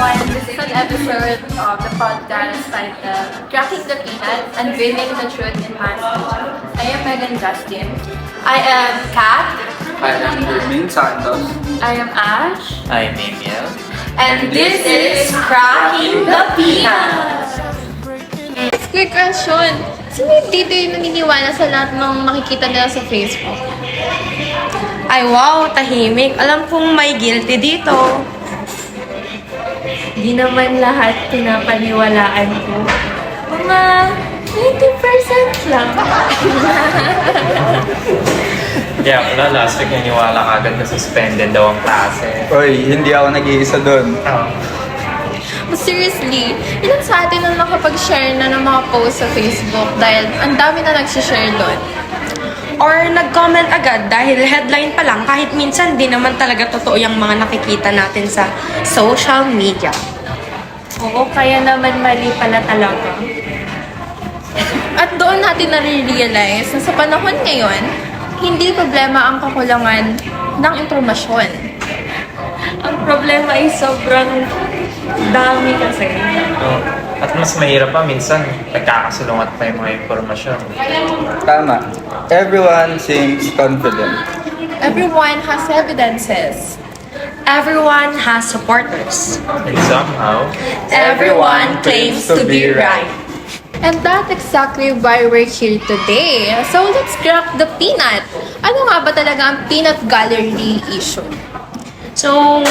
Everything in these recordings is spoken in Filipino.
everyone. This is an episode of the podcast titled Cracking the Peanut, Unveiling the Truth in Mass Media. I am Megan Justin. I am Kat. I am Jermaine Santos. I am Ash. I'm Emil. And this is Cracking the Peanut. Quick question. Sino dito yung naniniwala sa lahat ng makikita nila sa Facebook? Ay wow, tahimik. Alam kong may guilty dito. Di naman lahat pinapaniwalaan ko. Mga 90% lang. Kaya pala, last week naniwala ka agad na suspended daw ang klase. Oy, hindi ako nag-iisa doon. But seriously, ilan sa atin ang nakapag-share na ng mga posts sa Facebook dahil ang dami na nag-share doon? Or nag-comment agad dahil headline pa lang kahit minsan di naman talaga totoo yung mga nakikita natin sa social media. Oo, kaya naman mali pala talaga. At doon natin nare-realize na sa panahon ngayon, hindi problema ang kakulangan ng impormasyon. Ang problema ay sobrang dami kasi. At mas mahirap pa minsan, nagkakasulungat pa yung mga informasyon. Tama. Everyone seems confident. Everyone has evidences. Everyone has supporters. And somehow, Everyone claims to be right. And that's exactly why we're here today. So let's crack the peanut. Ano nga ba talaga ang peanut gallery issue? So,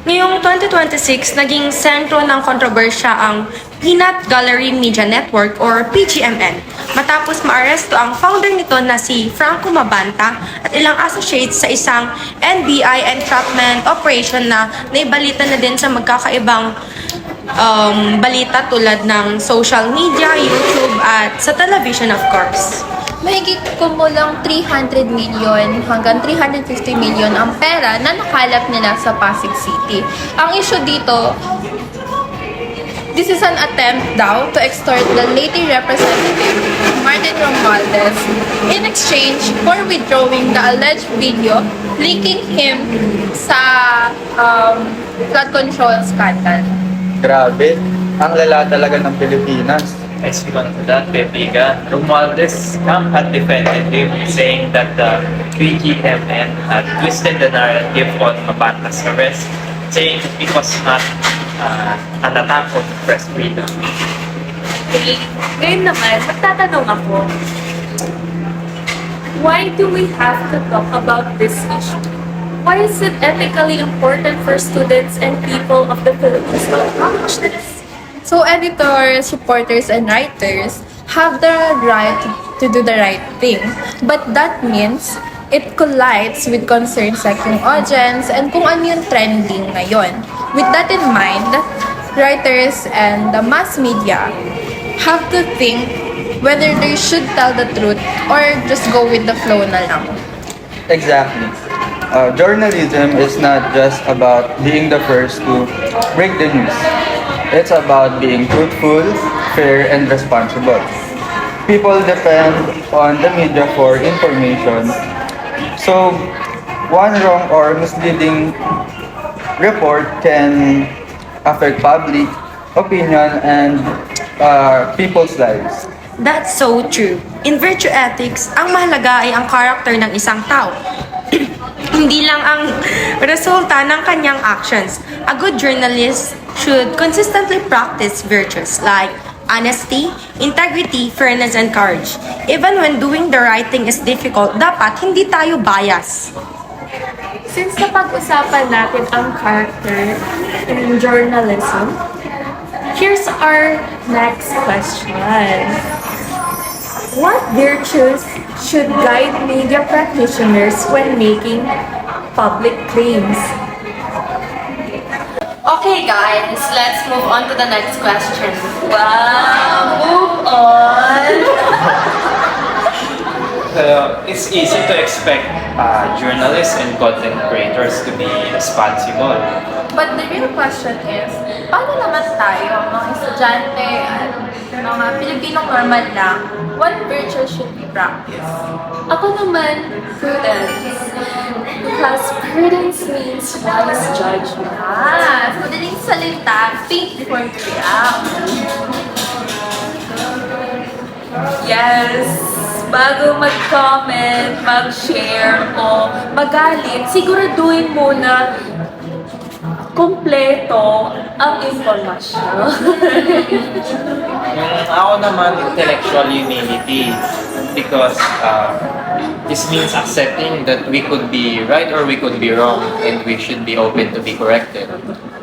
ngayong 2026, naging sentro ng kontrobersya ang Peanut Gallery Media Network or PGMN matapos maaresto ang founder nito na si Franco Mabanta at ilang associates sa isang NBI entrapment operation na naibalita na din sa magkakaibang balita tulad ng social media, YouTube at sa television of course. Mahigit kumulang 300 million hanggang 350 million ang pera na nakalap nila sa Pasig City. Ang issue dito, this is an attempt daw to extort the Leyte representative Martin Romualdez in exchange for withdrawing the alleged video linking him sa flood control scandal. Grabe. Ang lala talaga ng Pilipinas. as we went to that, Pepiga, Romualdez Camp had defended him, saying that the PGMN had twisted the narrative on Mabanta's arrest, saying it was not an attack on press freedom. Okay, ngayon naman, magtatanong ako, why do we have to talk about this issue? Why is it ethically important for students and people of the Philippines to acknowledge this? So editors, reporters, and writers have the right to do the right thing. But that means it collides with concerns like yung audience and kung ano yung trending ngayon. With that in mind, writers and the mass media have to think whether they should tell the truth or just go with the flow na lang. Exactly. Journalism is not just about being the first to break the news. It's about being truthful, fair, and responsible. People depend on the media for information. So, one wrong or misleading report can affect public opinion and people's lives. That's so true. In virtue ethics, ang mahalaga ay ang character ng isang tao. Hindi lang ang resulta ng kanyang actions. A good journalist should consistently practice virtues like honesty, integrity, fairness, and courage. Even when doing the right thing is difficult, dapat hindi tayo bias. Since napag-usapan natin ang character in journalism, here's our next question. What virtues should guide media practitioners when making public claims? Okay guys, let's move on to the next question. Wow, move on! It's easy to expect journalists and content creators to be responsible. But the real question is, paano naman tayo, mga estudyante at mga Pilipinong normal lang, what virtue should we practice? Ako naman, prudence. Because prudence means wise judgment. So madaling salita, think before you react. Yes! Bago mag-comment, mag-share, o magalit, siguraduhin muna kumpleto ang informasyon. Yung ako naman, intellectual humility. Because this means accepting that we could be right or we could be wrong and we should be open to be corrected.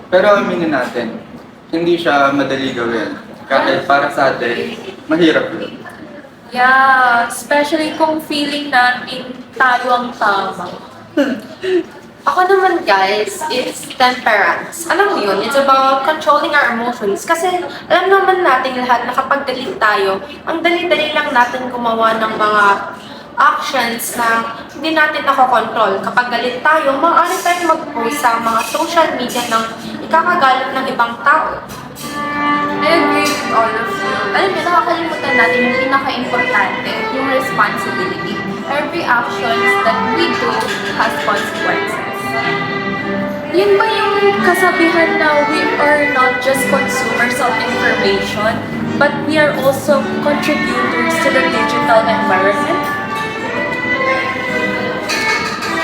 Pero aminin natin, hindi siya madali gawin. Kahit para sa atin, mahirap yun. Yeah, especially kung feeling natin tayo ang tama. Ako naman guys, is temperance. Alam mo yun, it's about controlling our emotions. Kasi alam naman natin lahat na kapag galit tayo, ang dali-dali lang natin gumawa ng mga actions na hindi natin nakokontrol. Kapag galit tayo, maaari tayong mag-post sa mga social media ng ikakagalit ng ibang tao. I agree with all of you. Alam niyo, nakakalimutan natin yung pinaka-importante, yung responsibility. Every actions that we do has consequences. Yun ba yung kasabihan na we are not just consumers of information, but we are also contributors to the digital environment?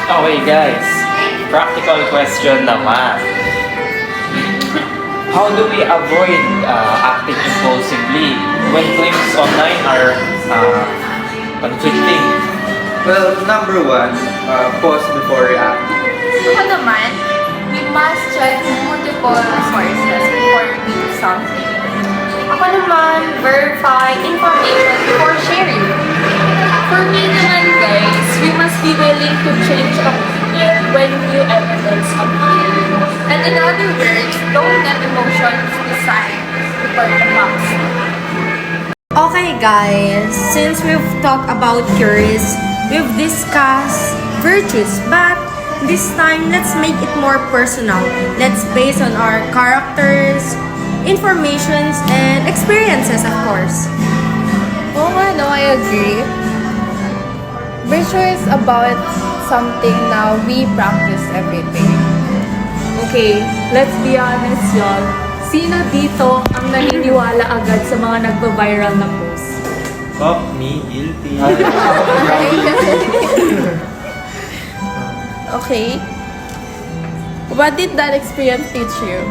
Okay guys, practical question naman. How do we avoid acting impulsively when claims online are conflicting? Well, number one, pause before reacting. Ako naman, we must check multiple sources before we do something. Ako naman, verify information before sharing. For me naman guys, we must be willing to change opinion when new evidence appears. And in other words, don't let emotions decide before the facts. Okay guys, since we've talked about cures, we've discussed virtues, but this time let's make it more personal. Let's base on our characters, informations, and experiences of course. Oo nga, no, I agree. Virtue is about something na we practice every day. Okay, let's be honest y'all. Sino dito ang naniniwala agad sa mga nagba-viral na post? Fuck me, guilty. Okay. What did that experience teach you?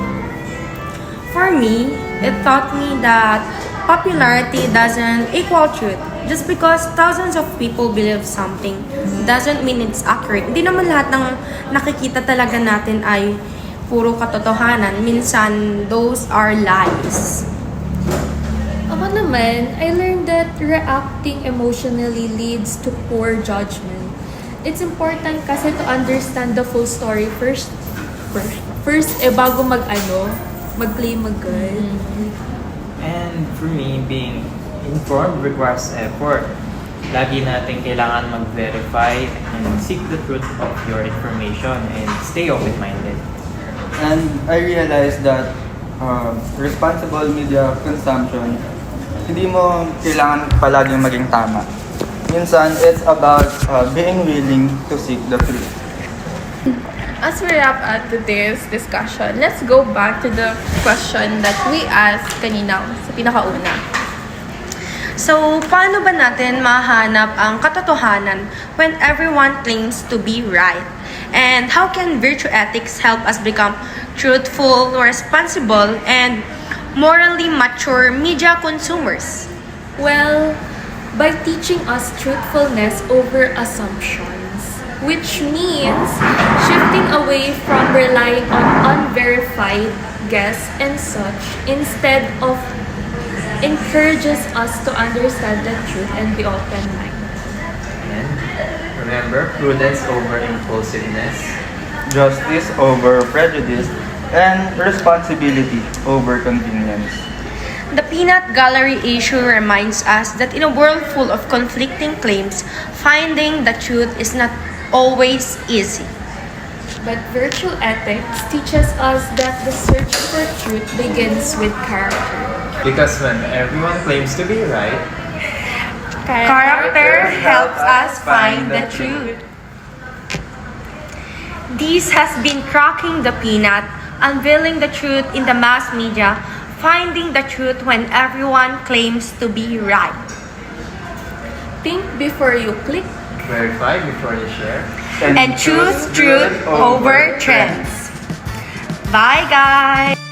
For me, it taught me that popularity doesn't equal truth. Just because thousands of people believe something doesn't mean it's accurate. Hindi naman lahat ng nakikita talaga natin ay puro katotohanan. Minsan, those are lies. Ako naman, I learned that reacting emotionally leads to poor judgment. It's important kasi to understand the full story first, bago mag-claim agad. And for me, being informed requires effort. Lagi natin kailangan mag-verify and seek the truth of your information and stay open-minded. And I realized that responsible media consumption, hindi mo kailangan palaging maging tama. Minsan, it's about being willing to seek the truth. As we wrap up today's discussion, let's go back to the question that we asked kanina sa pinakauna. So, paano ba natin mahanap ang katotohanan when everyone claims to be right? And how can virtue ethics help us become truthful, responsible, and morally mature media consumers? Well, by teaching us truthfulness over assumptions, which means shifting away from relying on unverified guess and such instead of encourages us to understand the truth and be open-minded. And remember, prudence over impulsiveness. Justice over prejudice, and responsibility over convenience. The Peanut Gallery issue reminds us that in a world full of conflicting claims, finding the truth is not always easy. But virtue ethics teaches us that the search for truth begins with character. Because when everyone claims to be right, Character helps us find the truth. This has been Cracking the Peanut unveiling the truth in the mass media, finding the truth when everyone claims to be right. Think before you click. Verify before you share. And choose truth over trends. Bye, guys!